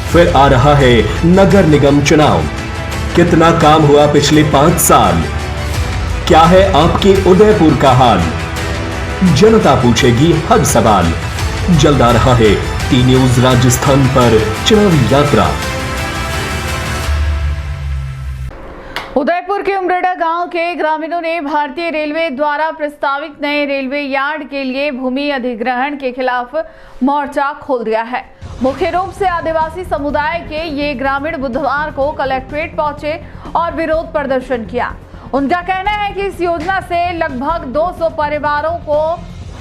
फिर आ रहा है नगर निगम चुनाव। कितना काम हुआ पिछले 5 साल? क्या है आपके उदयपुर का हाल? जनता पूछेगी हर सवाल। जल्द आ रहा है टी न्यूज राजस्थान पर चुनावी यात्रा। उदयपुर के उमरेड़ा गांव के ग्रामीणों ने भारतीय रेलवे द्वारा प्रस्तावित नए रेलवे यार्ड के लिए भूमि अधिग्रहण के खिलाफ मोर्चा खोल दिया है। मुख्य रूप से आदिवासी समुदाय के ये ग्रामीण बुधवार को कलेक्ट्रेट पहुंचे और विरोध प्रदर्शन किया। उनका कहना है कि इस योजना से लगभग 200 परिवारों को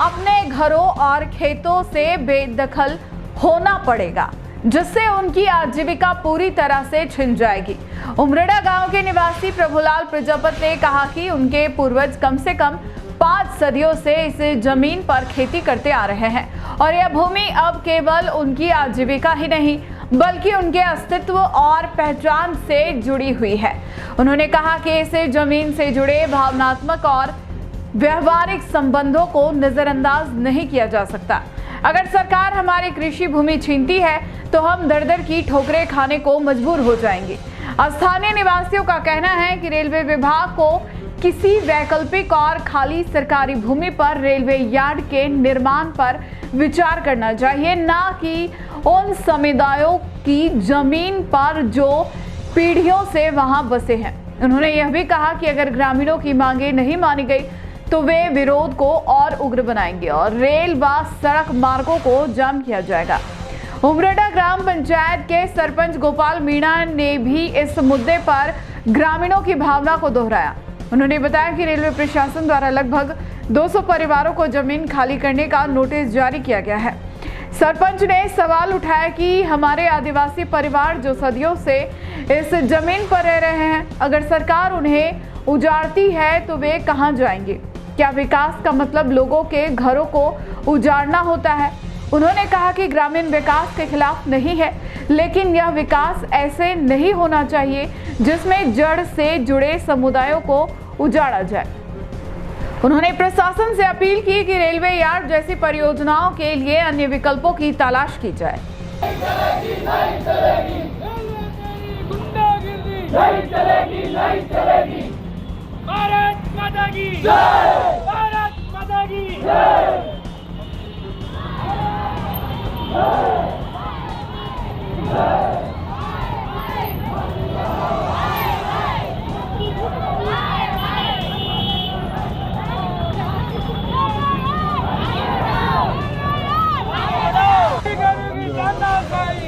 अपने घरों और खेतों से बेदखल होना पड़ेगा, जिससे उनकी आजीविका पूरी तरह से छिन जाएगी। उमरेड़ा गांव के निवासी प्रभुलाल प्रजापति ने कहा कि उनके पूर्वज कम से कम 5 सदियों से इस जमीन पर खेती करते आ रहे हैं और यह भूमि अब केवल उनकी आजीविका ही नहीं बल्कि उनके अस्तित्व और पहचान से जुड़ी हुई है। उन्होंने कहा कि इस जमीन से जुड़े भावनात्मक और व्यवहारिक संबंधों को नजरअंदाज नहीं किया जा सकता। अगर सरकार हमारी कृषि भूमि छीनती है तो हम दर-दर की ठोकरें खाने को मजबूर हो जाएंगे। स्थानीय निवासियों का कहना है कि रेलवे विभाग को किसी वैकल्पिक और खाली सरकारी भूमि पर रेलवे यार्ड के निर्माण पर विचार करना चाहिए, ना कि उन समुदायों की जमीन पर जो पीढ़ियों से वहां बसे हैं। उन्होंने यह भी कहा कि अगर ग्रामीणों की मांगे नहीं मानी गई तो वे विरोध को और उग्र बनाएंगे और रेल व सड़क मार्गों को जाम किया जाएगा। उमरेड़ा ग्राम पंचायत के सरपंच गोपाल मीणा ने भी इस मुद्दे पर ग्रामीणों की भावना को दोहराया। उन्होंने बताया कि रेलवे प्रशासन द्वारा लगभग 200 परिवारों को जमीन खाली करने का नोटिस जारी किया गया है। सरपंच ने सवाल उठाया कि हमारे आदिवासी परिवार जो सदियों से इस जमीन पर रह रहे हैं, अगर सरकार उन्हें उजाड़ती है तो वे कहां जाएंगे? क्या विकास का मतलब लोगों के घरों को उजाड़ना होता है? उन्होंने कहा कि ग्रामीण विकास के खिलाफ नहीं है, लेकिन यह विकास ऐसे नहीं होना चाहिए जिसमें जड़ से जुड़े समुदायों को उजाड़ा जाए। उन्होंने प्रशासन से अपील की कि रेलवे यार्ड जैसी परियोजनाओं के लिए अन्य विकल्पों की तलाश की जाए। भारत माता की जय, भारत माता की जय।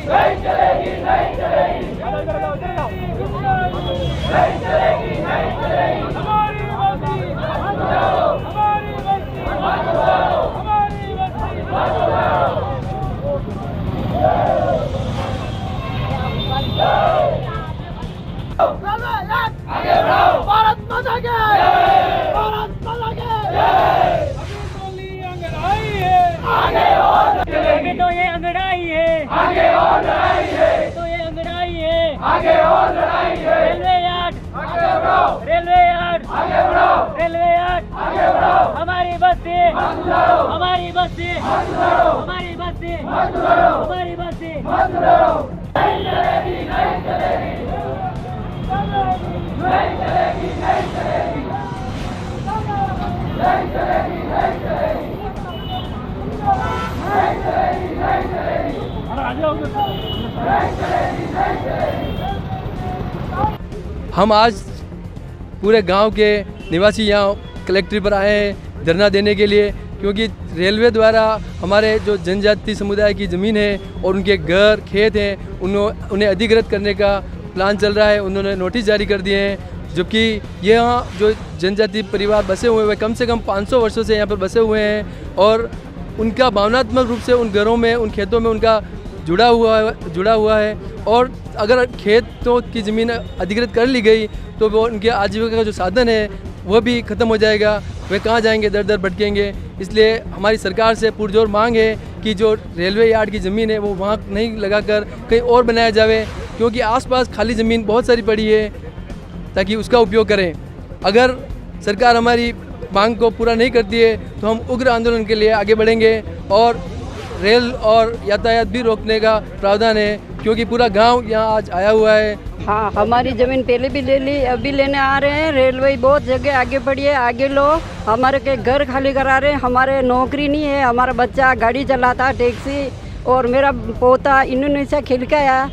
नहीं चलेगी, नहीं चलेगी, नहीं चलेगी, नहीं चलेगी। हमारी बस्ती मत जाओ, हमारी बस्ती मत जाओ, हमारी बस्ती मत जाओ। आगे बढ़ाओ, भारत माता की जय, भारत माता की जय। अभी तो ये अंगड़ाई है, आगे और चलेगी, तो ये अंगड़ाई है, आगे और लड़ाई है, तो ये अंगड़ाई है, आगे और लड़ाई है। रेलवे यार्ड आगे बढ़ाओ, रेलवे यार्ड आगे बढ़ाओ, रेलवे यार्ड आगे बढ़ाओ। हमारी बस्ती मत उजाड़ो, हमारी बस्ती मत उजाड़ो, हमारी बस्ती मत उजाड़ो, हमारी बस्ती मत उजाड़ो। नहीं चलेगी, नहीं चलेगी, नहीं चलेगी, नहीं चलेगी, नहीं चलेगी, नहीं चलेगी, नहीं चलेगी, नहीं चलेगी, नहीं चलेगी, नहीं चलेगी। हम आज पूरे गांव के निवासी यहाँ कलेक्ट्रेट पर आए हैं धरना देने के लिए, क्योंकि रेलवे द्वारा हमारे जो जनजाति समुदाय की ज़मीन है और उनके घर खेत हैं उन्हें अधिग्रहित करने का प्लान चल रहा है। उन्होंने नोटिस जारी कर दिए हैं, जबकि यहाँ जो जनजाति परिवार बसे हुए हैं कम से कम 500 वर्षों से यहाँ पर बसे हुए हैं और उनका भावनात्मक रूप से उन घरों में उन खेतों में उनका जुड़ा हुआ है। और अगर खेतों की ज़मीन अधिग्रहित कर ली गई तो वो उनके आजीविका का जो साधन है वह भी ख़त्म हो जाएगा। वे कहाँ जाएंगे, दर दर भटकेंगे। इसलिए हमारी सरकार से पुरजोर मांग है कि जो रेलवे यार्ड की ज़मीन है वो वहाँ नहीं लगाकर कहीं और बनाया जाए, क्योंकि आसपास खाली ज़मीन बहुत सारी पड़ी है, ताकि उसका उपयोग करें। अगर सरकार हमारी मांग को पूरा नहीं करती है तो हम उग्र आंदोलन के लिए आगे बढ़ेंगे और रेल और यातायात भी रोकने का प्रावधान है, क्योंकि पूरा गांव यहाँ आज आया हुआ है। हाँ, हमारी ज़मीन पहले भी ले ली, अभी लेने आ रहे हैं। रेलवे बहुत जगह आगे बढ़ी है, आगे लो। हमारे के घर खाली करा रहे हैं, हमारे नौकरी नहीं है। हमारा बच्चा गाड़ी चलाता टैक्सी, और मेरा पोता इंडोनेशिया खेल के आया,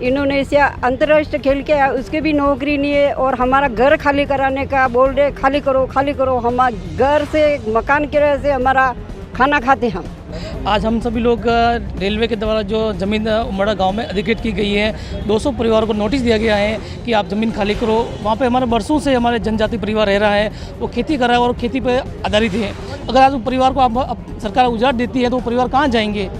इंडोनेशिया अंतर्राष्ट्रीय खेल के आया, उसकी भी नौकरी नहीं है। और हमारा घर खाली कराने का बोल रहे, खाली करो खाली करो। हम घर से मकान किराए से हमारा खाना खाते हम। आज हम सभी लोग रेलवे के द्वारा जो ज़मीन उमड़ा गांव में अधिकृत की गई है, 200 परिवारों को नोटिस दिया गया है कि आप ज़मीन खाली करो। वहाँ पे हमारे बरसों से हमारे जनजाति परिवार रह रहा है, वो खेती कर रहा है और खेती पे आधारित है। अगर आज परिवार को आप सरकार उजाड़ देती है तो वो परिवार कहाँ जाएंगे?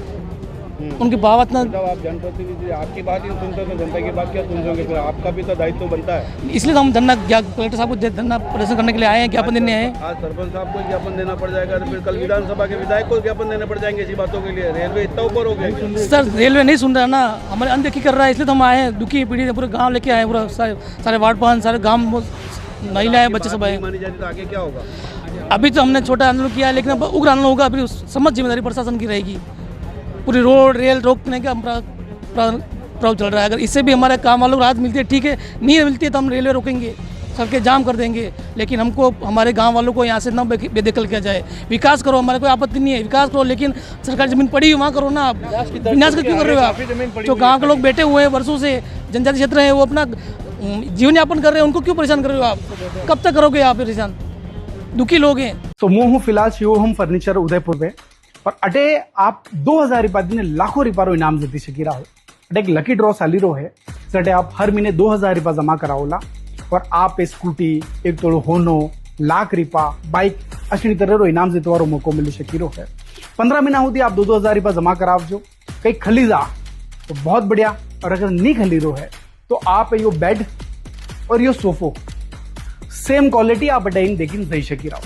उनकी भाव इतना, आप जनप्रतिनिधि आपकी बात ही सुनते हो तो जनता की बात क्या सुनोगे? फिर आपका भी तो दायित्व बनता है। इसलिए तो हम धरना कलेक्टर साहब को धरना प्रदर्शन करने के लिए आए हैं, ज्ञापन देने आए हैं। आज सरपंच साहब को ज्ञापन देना पड़ जाएगा, तो फिर कल विधानसभा के विधायक को ज्ञापन देने पड़ जाएंगे इसी बातों के लिए। रेलवे इतना ऊपर हो गया। सर, रेलवे नहीं सुन रहा ना, हमारे अनदेखी कर रहा है, इसलिए तो हम आए हैं। दुखी पीड़ित पूरे गाँव लेके आए, पूरा सारे वार्ड पान, सारे गाँव, महिलाएं, बच्चे सब आए। मानी जाती तो आगे क्या होगा? अभी तो हमने छोटा आंदोलन किया है, लेकिन अब उग्र आंदोलन होगा। फिर समझ जिम्मेदारी प्रशासन की रहेगी। पूरी रोड रेल रोकने का प्रभाव चल रहा है। अगर इससे भी हमारे काम वालों को राहत मिलती है ठीक है, नहीं मिलती है तो हम रेलवे रोकेंगे, सड़कें जाम कर देंगे। लेकिन हमको हमारे गांव वालों को यहाँ से न बेदखल किया जाए। विकास करो, हमारे कोई आपत्ति नहीं है, विकास करो, लेकिन सरकारी ज़मीन पड़ी है वहाँ करो ना। आप विनाश क्यों कर रहे हो? आप जो गाँव के लोग बैठे हुए हैं वर्षों से, जनजाति क्षेत्र है, वो अपना जीवन यापन कर रहे हैं, उनको क्यों परेशान कर रहे हो आप? कब तक करोगे आप परेशान? दुखी लोग हैं। तो मैं हूँ फिलहाल शिवोहम फर्निचर उदयपुर पे, और अटे आप 2000 रुपया दिन लाखों रुपया इनाम जीती सकी रहो। अटे एक लकी ड्रॉ चाली रो है, जटे आप हर महीने 2000 रुपया जमा कराओला, और आप स्कूटी, एक तोड़ो होनो, लाख रुपया, बाइक अशी तरह रो इनाम जीतवा मौको मिली सकी रो है। 15 महीना होती आप 2-2000 रुपया जमा करावजो, कहीं खली जा तो बहुत बढ़िया। और अगर नहीं खली रो है तो आप यो बेड और यो सोफो सेम क्वालिटी आप अटे देखी दई सकी रहो,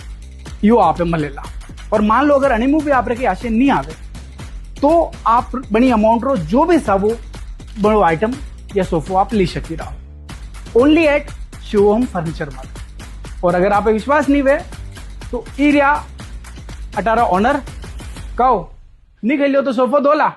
यो आप मलेला। और मान लो अगर अनिमू भी आप रखे आशे नहीं आवे तो आप बनी अमाउंट रो जो भी सब बड़ो आइटम या सोफो आप ले सकी रहो, ओनली एट शिवोहम फर्नीचर में। और अगर आप विश्वास नहीं हुए तो इरिया 18 ऑनर कहो नहीं खेलियो तो सोफो दोला।